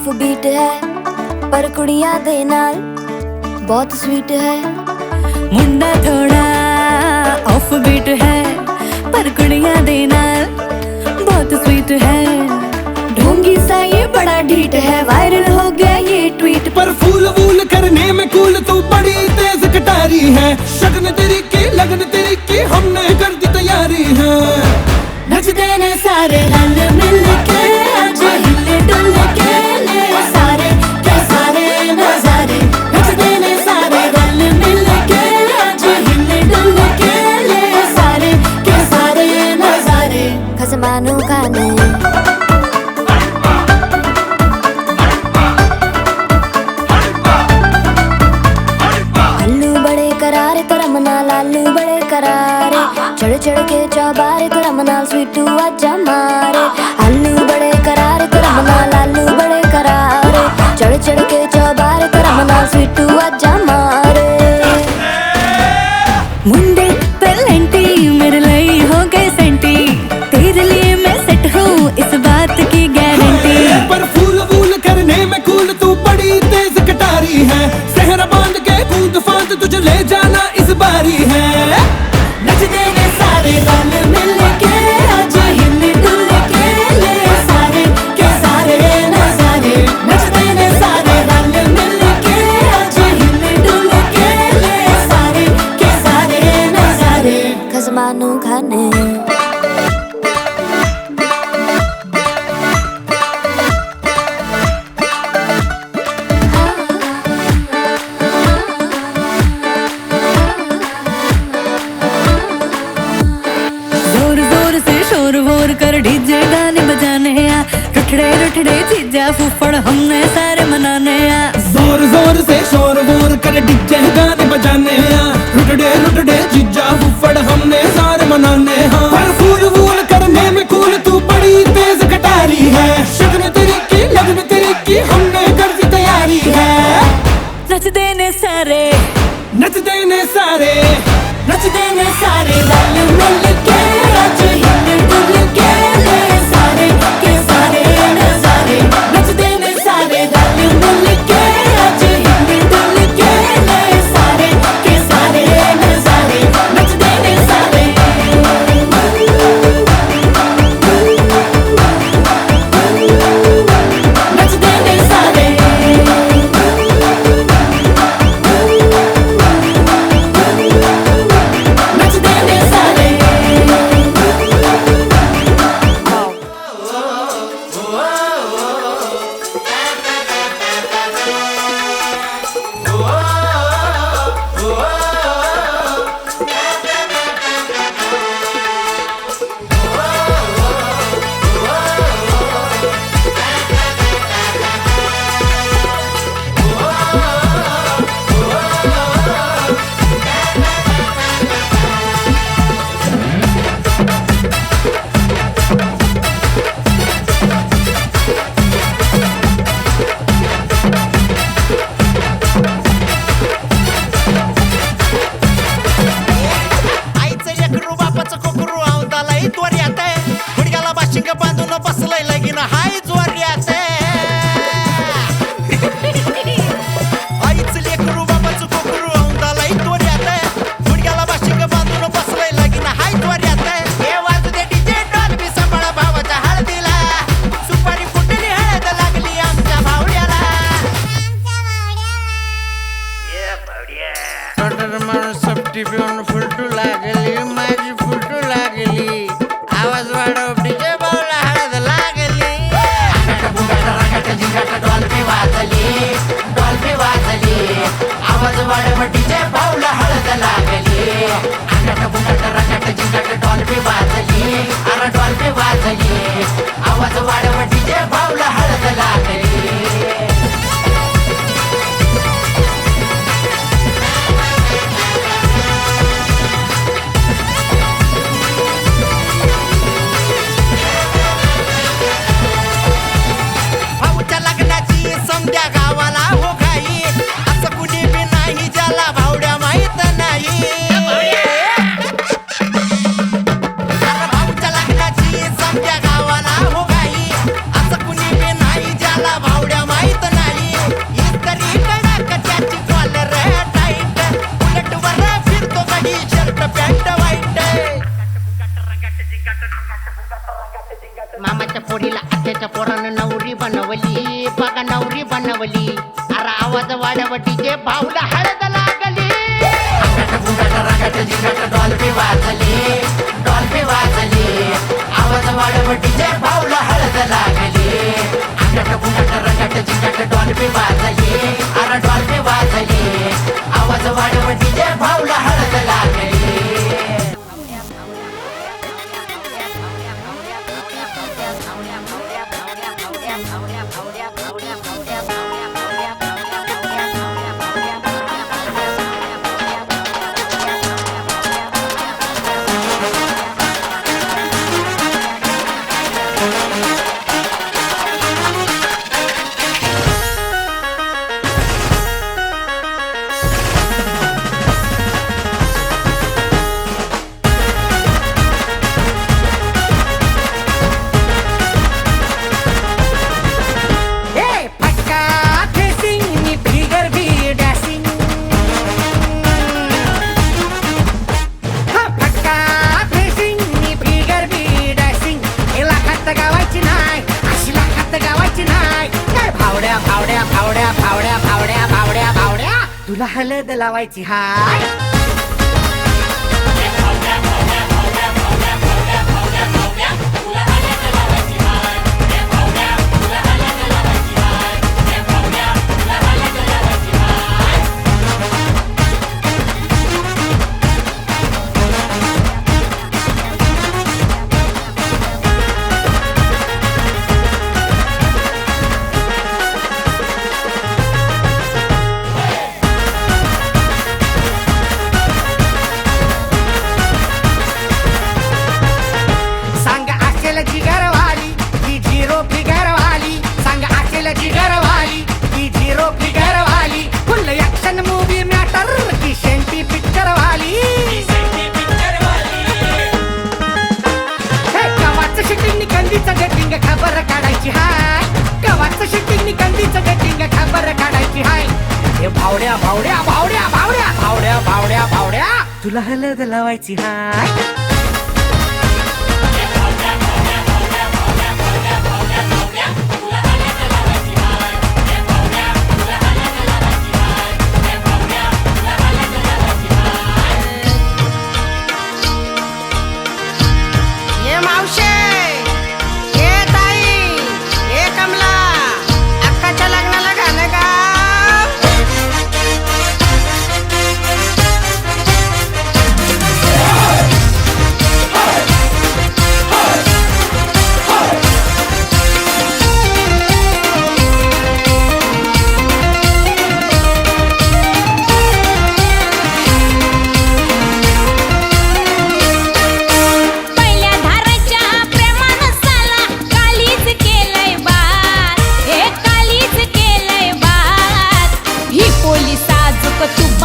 Off beat है पर कुड़ियां दे नाल बहुत स्वीट है। मुंडा थोड़ा ऑफ बीट है पर कुड़ियां दे नाल बहुत स्वीट है। ढोंगी सा ये बड़ा ढीठ है, वायरल हो गया ये ट्वीट। पर फूल वूल करने में कूल तू बड़ी तेज कटारी है। शगन तेरी की लगन तेरी की हमने कर दी तैयारी है। नचते ने सारे रल मिल के आज हिले डुल के ले सारे के सारे नजारे। नचते ने सारे रल मिल के आज हिले डुल के ले सारे के सारे नजारे। खसमानू खाने लालू बड़े करारे, चढ़ चढ़ के चौबारे तो रमनाल स्वीटू आजा मारे। आलू बड़े करारे तो रमनाल लालू बड़े करारे, चढ़ चढ़ के चौबारे तो रमनाल स्वीटू आजा मारे। मुंडे पेलेंटी मेरे लिए हो गए सेंटी, तेरे लिए मैं सेट हूँ इस बात की गारंटी। पर फूल वूल करने में कूल तू बड़ी तेज कटारी है। सहरा बांध के कूद फांद तुझे ले जाना इस बारी है। नचते ने सारे रल मिल के आज हिले डुल के ले सारे के सारे नजारे। नचते ने सारे रल मिल के आज हिले डुल के ले सारे के सारे नजारे। खसमानू खाने कर डीजे गाने बजाने आ, रुठड़े रुठड़े चीजा फूफड़ हमने सारे मनाने आ। जोर जोर से शोर वोर कर डीजे गाने बजाने आ, रुठड़े रुठड़े चीजा फूफड़ हमने सारे मनाने हाँ। पर फूल वूल करने में कूल तू बड़ी तेज कटारी है। शगन तेरी की लगन तेरी की हमने कर दी तैयारी है। नचते ने सारे नचते ने सारे नचते ने सारे रल मिल के आज हिले डुल के ले सारे के सारे नजारे। नचते ने सारे रल मिल के आज हिले डुल के ले सारे के सारे नजारे। नचते ने सारे नचते ने सारे बांधून बसलंय लगीन हाय जोऱ्यात। आईच लेकरू बापाचं कोकरू औंदालाय तोऱ्यात, गुडघ्याला बाशिंग बांधून बसलंय लगीन हाय जोऱ्यात। हे वाजू दे डीजे डॉल्बी सांभाळा भावाच्या हळदीला, सुपारी फुटली हळद लागली आमच्या भावड्याला। माणूस सपटी पिऊन फुलटू लागली, माझी फुलटू लागली। आवाज वाढव डीजे बावला हळद लागली। डॉल्बी वाजली आवाज वाढव डीजे बावला हळद लागली। डॉल्बी वाजली अरे डॉल्बी वाजली आवाज वाढव डीजे बावला हळद लागली। आवाज वाड्यावटीचे भाऊला हळद लागली डॉल्बी वाजली डॉल्बी वाजली आवाज वाड्यावटीचे भाऊला हळद लागली अंगट गुंगट रंगट जिंगट डॉल्बी वाजली अरे डॉल्बी वाजली आवाज वाड्यावटीचे भाऊला हळद लागली तुला हळद लावायची हाय खबर काढायची हाय कवाचं शूटिंग कंदीचं गटिंग खबर काढायची हाय हे भावड्या भावड्या भावड्या भावड्या भावड्या भावड्या भावड्या तुला हळद लावायची हाय तू